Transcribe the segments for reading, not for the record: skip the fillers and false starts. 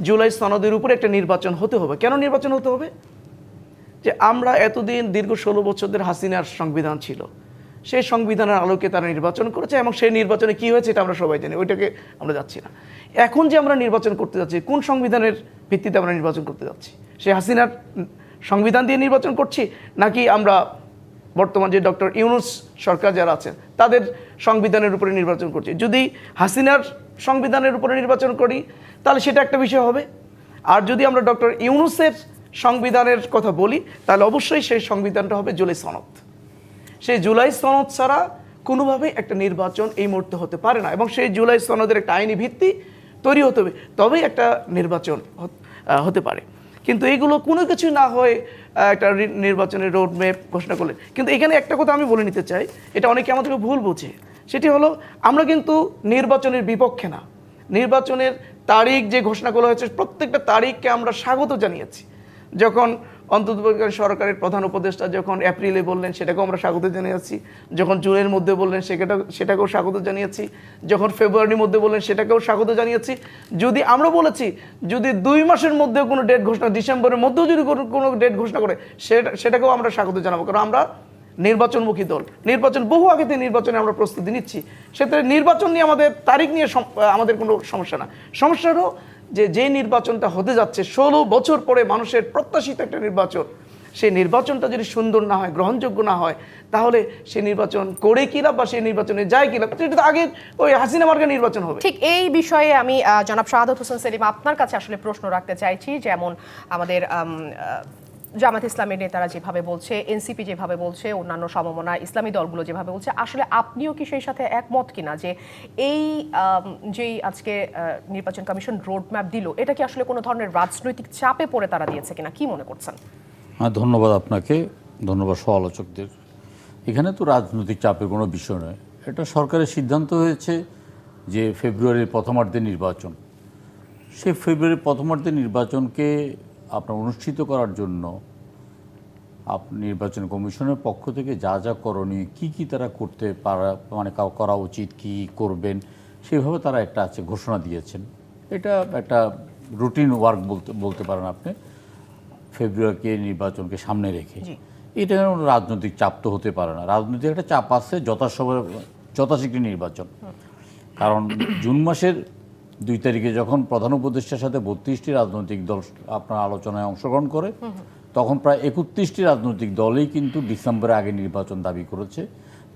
জুলাই সনদের উপরে একটা নির্বাচন হতে হবে। কেন নির্বাচন হতে হবে? যে আমরা এতদিন দীর্ঘ 16 বছর ধরে হাসিনার সংবিধান ছিল, সেই সংবিধানের আলোকে তারা নির্বাচন করেছে এবং সেই নির্বাচনে কি হয়েছে এটা আমরা সবাই জানি, ওইটাকে আমরা যাচ্ছি না। এখন যে আমরা নির্বাচন করতে যাচ্ছি, কোন সংবিধানের ভিত্তিতে আমরা নির্বাচন করতে যাচ্ছি? সেই হাসিনার সংবিধান দিয়ে নির্বাচন করছি, নাকি আমরা বর্তমান যে ডক্টর ইউনূস সরকার যারা আছেন তাদের সংবিধানের উপরে নির্বাচন করছি? যদি হাসিনার সংবিধানের উপরে নির্বাচন করি তাহলে সেটা একটা বিষয় হবে, আর যদি আমরা ডক্টর ইউনূসের সংবিধানের কথা বলি তাহলে অবশ্যই সেই সংবিধানটা হবে জুলাই সনদ। সেই জুলাই সনদ ছাড়া কোনোভাবেই একটা নির্বাচন এই মুহূর্তে হতে পারে না, এবং সেই জুলাই সনদের একটা আইনি ভিত্তি তৈরি হতে হবে, তবেই একটা নির্বাচন হতে পারে। কিন্তু এইগুলো কোনো কিছু না হয়ে একটা নির্বাচনের রোড ম্যাপ ঘোষণা করলেন। কিন্তু এখানে একটা কথা আমি বলে নিতে চাই, এটা অনেকে আমাদেরকে ভুল বোঝে। সেটি হলো, আমরা কিন্তু নির্বাচনের বিপক্ষে না। নির্বাচনের তারিখ যে ঘোষণা করা হয়েছে প্রত্যেকটা তারিখকে আমরা স্বাগত জানিয়েছি। যখন অন্তর্বর্তীকালীন সরকারের প্রধান উপদেষ্টা যখন এপ্রিলে বললেন সেটাকেও আমরা স্বাগত জানিয়েছি, যখন জুনের মধ্যে বললেন সেটাকেও স্বাগত জানিয়েছি, যখন ফেব্রুয়ারির মধ্যে বললেন সেটাকেও স্বাগত জানিয়েছি। যদি আমরা বলেছি যদি 2 মাসের মধ্যে কোনো ডেট ঘোষণা, ডিসেম্বরের মধ্যেও যদি কোনো ডেট ঘোষণা করে সেটাকেও আমরা স্বাগত জানাবো, কারণ আমরা নির্বাচনমুখী দল। নির্বাচন বহু আগে থেকে নির্বাচনে আমরা প্রস্তুতি নিচ্ছি, সেক্ষেত্রে নির্বাচন নিয়ে আমাদের তারিখ নিয়ে আমাদের কোনো সমস্যা না। সমস্যা হলো যে নির্বাচনটা হতে যাচ্ছে 16 বছর পরে মানুষের প্রত্যাশিত একটা নির্বাচন, সেই নির্বাচনটা যদি সুন্দর না হয়, গ্রহণযোগ্য না হয়, তাহলে সেই নির্বাচন করে কি লাভ বা সেই নির্বাচনে যায় কি লাভ? সেটা তো আগে ওই হাসিনা মার্কা নির্বাচন হবে। ঠিক এই বিষয়ে আমি জনাব শাহাদাত হোসেন সেলিম আপনার কাছে আসলে প্রশ্ন রাখতে চাইছি। যেমন আমাদের জামাত ইসলামের নেতারা যেভাবে বলছে, এনসিপি যেভাবে বলছে, অন্যান্য সমমনা ইসলামী দলগুলো যেভাবে বলছে, আসলে আপনিও কি সেই সাথে একমত কিনা যে এই যেই আজকে নির্বাচন কমিশন রোড ম্যাপ দিল, এটা কি আসলে কোনো ধরনের রাজনৈতিক চাপে পড়ে তারা দিয়েছে কিনা, কি মনে করছেন? ধন্যবাদ আপনাকে, ধন্যবাদ সহ-আলোচকদের। এখানে তো রাজনৈতিক চাপের কোনো বিষয় নয়। এটা সরকারের সিদ্ধান্ত হয়েছে যে ফেব্রুয়ারির প্রথমার্ধে নির্বাচন। সেই ফেব্রুয়ারির প্রথমার্ধে নির্বাচনকে আপনার অনুষ্ঠিত করার জন্য নির্বাচন কমিশনের পক্ষ থেকে যা যা করণীয়, কি তারা করতে মানে করা উচিত, কি করবেন, সেইভাবে তারা একটা আছে ঘোষণা দিয়েছেন। এটা একটা রুটিন ওয়ার্ক বলতে পারেন আপনি, ফেব্রুয়ারিকে নির্বাচনকে সামনে রেখে। এটা রাজনৈতিক চাপ তো হতে পারে না। রাজনৈতিক একটা চাপ আছে যথাশীঘ্র নির্বাচন। কারণ জুন মাসের 2 তারিখে যখন প্রধান উপদেষ্টার সাথে 32টি রাজনৈতিক দল আপনার আলোচনায় অংশগ্রহণ করে, তখন প্রায় 31টি রাজনৈতিক দলই কিন্তু ডিসেম্বরের আগে নির্বাচন দাবি করেছে।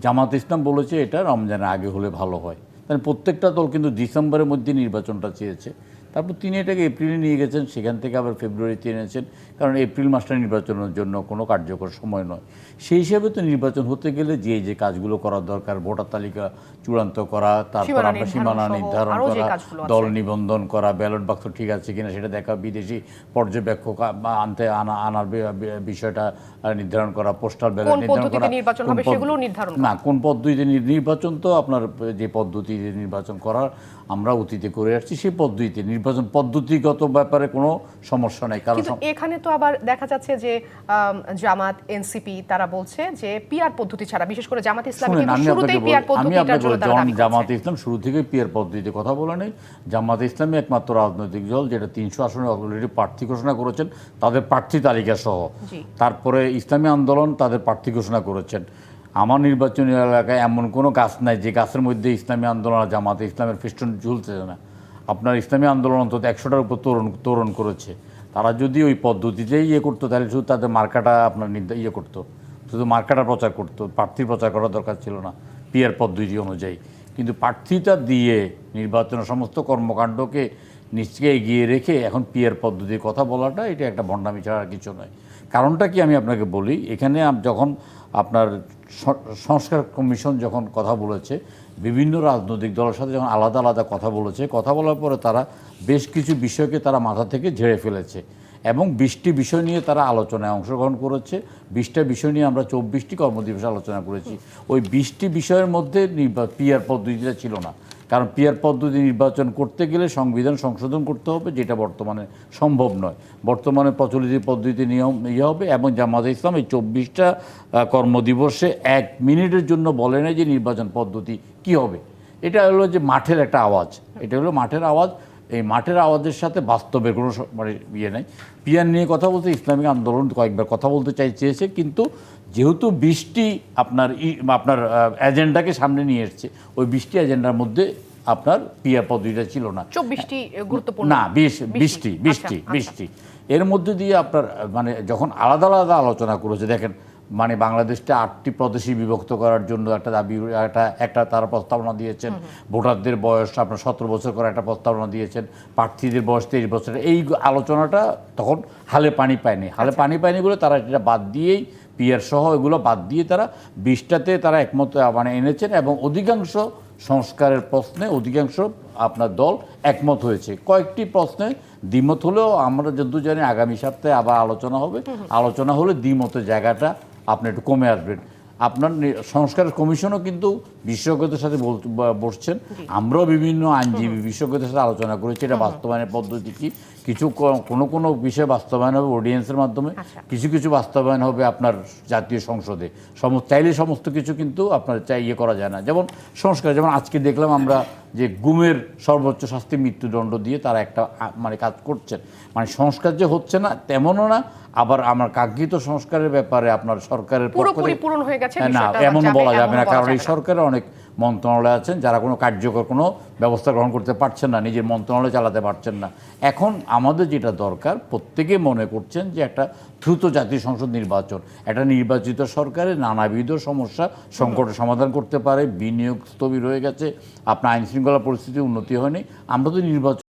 জামাত ইসলাম বলেছে এটা রমজানের আগে হলে ভালো হয়। তাহলে প্রত্যেকটা দল কিন্তু ডিসেম্বরের মধ্যে নির্বাচনটা চেয়েছে। তারপর তিনি এটাকে এপ্রিলে নিয়ে গেছেন, সেখান থেকে আবার ফেব্রুয়ারিতে এনেছেন, কারণ এপ্রিল মাসটা নির্বাচনের জন্য কোনো কার্যকর সময় নয়। সেই হিসাবে তো নির্বাচন হতে গেলে যে কাজগুলো করার দরকার, ভোটার তালিকা চূড়ান্ত করা, তারপর আমরা সীমানা নির্ধারণ করা, দল নিবন্ধন করা, ব্যালট বাক্স ঠিক আছে কিনা সেটা দেখা, বিদেশি পর্যবেক্ষক আনার বিষয়টা নির্ধারণ করা, পোস্টাল ব্যালট নির্ধারণ করা, না কোন পদ্ধতিতে নির্বাচন, তো আপনার যে পদ্ধতিতে নির্বাচন করার আমরা অতীতে করে আসছি সেই পদ্ধতিতে নির্বাচন, পদ্ধতিগত ব্যাপারে কোনো সমস্যা নাই। কারণ এখানে তো আবার দেখা যাচ্ছে যে জামাত, এনসিপি তারা বলছে যে পিআর পদ্ধতি ছাড়া, বিশেষ করে জামাত ইসলাম কিন্তু শুরুতেই পিআর পদ্ধতিটার জন্য তারা দাবি করছে। জামাত ইসলাম শুরু থেকে পিআর পদ্ধতিতে কথা বলে নেই। জামাত ইসলামী একমাত্র রাজনৈতিক দল যেটা 300 আসনে অলরেডি প্রার্থী ঘোষণা করেছেন, তাদের প্রার্থী তালিকা সহ। তারপরে ইসলামী আন্দোলন তাদের প্রার্থী ঘোষণা করেছেন। আমার নির্বাচনী এলাকায় এমন কোনো গাছ নাই যে গাছের মধ্যে ইসলামী আন্দোলন আর জামাতে ইসলামের ফেস্টুন ঝুলতেছে না। আপনার ইসলামী আন্দোলন অন্তত 100টার উপর তোরণ করেছে। তারা যদি ওই পদ্ধতিতেই করতো তাহলে শুধু তাদের মার্কাটা আপনার করতো, শুধু মার্কাটা প্রচার করতো, প্রার্থী প্রচার করার দরকার ছিল না পিআর পদ্ধতি অনুযায়ী। কিন্তু প্রার্থীটা দিয়ে নির্বাচনের সমস্ত কর্মকাণ্ডকে নিশ্চয়ই এগিয়ে রেখে এখন পিআর পদ্ধতির কথা বলাটা এটা একটা ভণ্ডামি ছাড়া আর কিছু নয়। কারণটা কি আমি আপনাকে বলি, এখানে যখন আপনার সংস্কার কমিশন যখন কথা বলেছে, বিভিন্ন রাজনৈতিক দলের সাথে যখন আলাদা আলাদা কথা বলেছে, কথা বলার পরে তারা বেশ কিছু বিষয়কে তারা মাথা থেকে ঝেড়ে ফেলেছে এবং 20টি বিষয় নিয়ে তারা আলোচনায় অংশগ্রহণ করেছে। 20টা বিষয় নিয়ে আমরা 24টি কর্মদিবস আলোচনা করেছি। ওই 20টি বিষয়ের মধ্যে পিআর পদ্ধতিটা ছিল না, কারণ পিআর পদ্ধতি নির্বাচন করতে গেলে সংবিধান সংশোধন করতে হবে, যেটা বর্তমানে সম্ভব নয়। বর্তমানে প্রচলিত পদ্ধতিতে নিয়ম হবে এবং জামাতে ইসলাম এই 24টা কর্মদিবসে 1 মিনিটের জন্য বলে না যে নির্বাচন পদ্ধতি কি হবে। এটা হলো যে মাঠের একটা আওয়াজ, এটা হলো মাঠের আওয়াজ। এই মাঠের আওয়াজের সাথে বাস্তবের কোনো মানে ইয়ে নেই। পিয়ার নিয়ে কথা বলতে ইসলামিক আন্দোলন কয়েকবার কথা বলতে চেয়েছে, কিন্তু যেহেতু 20টি আপনার এজেন্ডাকে সামনে নিয়ে এসছে, ওই 20টি এজেন্ডার মধ্যে আপনার পিয়ার পদ্ধতিটা ছিল না। 24টি গুরুত্বপূর্ণ, না 20টি এর মধ্যে দিয়ে আপনার মানে যখন আলাদা আলাদা আলোচনা করেছে, দেখেন মানে বাংলাদেশটা 8টি প্রদেশে বিভক্ত করার জন্য একটা দাবি, একটা তারা প্রস্তাবনা দিয়েছেন। ভোটারদের বয়স আপনার 17 বছর করে একটা প্রস্তাবনা দিয়েছেন, প্রার্থীদের বয়স 23 বছর। এই আলোচনাটা তখন হালে পানি পায়নি বলে তারা এটা বাদ দিয়েই পিয়ার সহ এগুলো বাদ দিয়ে তারা 20টাতে তারা একমত মানে এনেছেন, এবং অধিকাংশ সংস্কারের প্রশ্নে অধিকাংশ আপনার দল একমত হয়েছে। কয়েকটি প্রশ্নে দ্বিমত হলেও আমরা যদ্দূর জানি আগামী সপ্তাহে আবার আলোচনা হলে দ্বিমতের জায়গাটা আপনি একটু কমে আসবেন। আপনার সংস্কার কমিশনও কিন্তু বিশেষজ্ঞদের সাথে বসছেন, আমরাও বিভিন্ন আইনজীবী বিশেষজ্ঞদের সাথে আলোচনা করেছি এটা বাস্তবায়নের পদ্ধতি কি। কিছু কোনো বিষয় বাস্তবায়ন হবে অডিয়েন্সের মাধ্যমে, কিছু বাস্তবায়ন হবে আপনার জাতীয় সংসদে। চাইলে সমস্ত কিছু কিন্তু আপনার ইয়ে করা যায় না। যেমন সংস্কার, যেমন আজকে দেখলাম আমরা যে গুমের সর্বোচ্চ শাস্তি মৃত্যুদণ্ড দিয়ে তারা একটা মানে কাজ করছেন, মানে সংস্কার যে হচ্ছে না তেমনও না, আবার আমার কাঙ্ক্ষিত সংস্কারের ব্যাপারে আপনার সরকারের পক্ষ থেকে পূরণ হয়ে গেছে না এমন বলা যাবে না, কারণ এই সরকারের অনেক মন্ত্রণালয় আছেন যারা কোনো কার্যকর কোনো ব্যবস্থা গ্রহণ করতে পারছেন না, নিজের মন্ত্রণালয় চালাতে পারছেন না। এখন আমাদের যেটা দরকার, প্রত্যেকে মনে করছেন যে একটা দ্রুত জাতীয় সংসদ নির্বাচন, একটা নির্বাচিত সরকারের নানাবিধ সমস্যা সংকটের সমাধান করতে পারে। বিনিয়োগ স্থবির হয়ে গেছে, আপনার আইন শৃঙ্খলা পরিস্থিতি উন্নতি হয়নি, আমরা তো নির্বাচন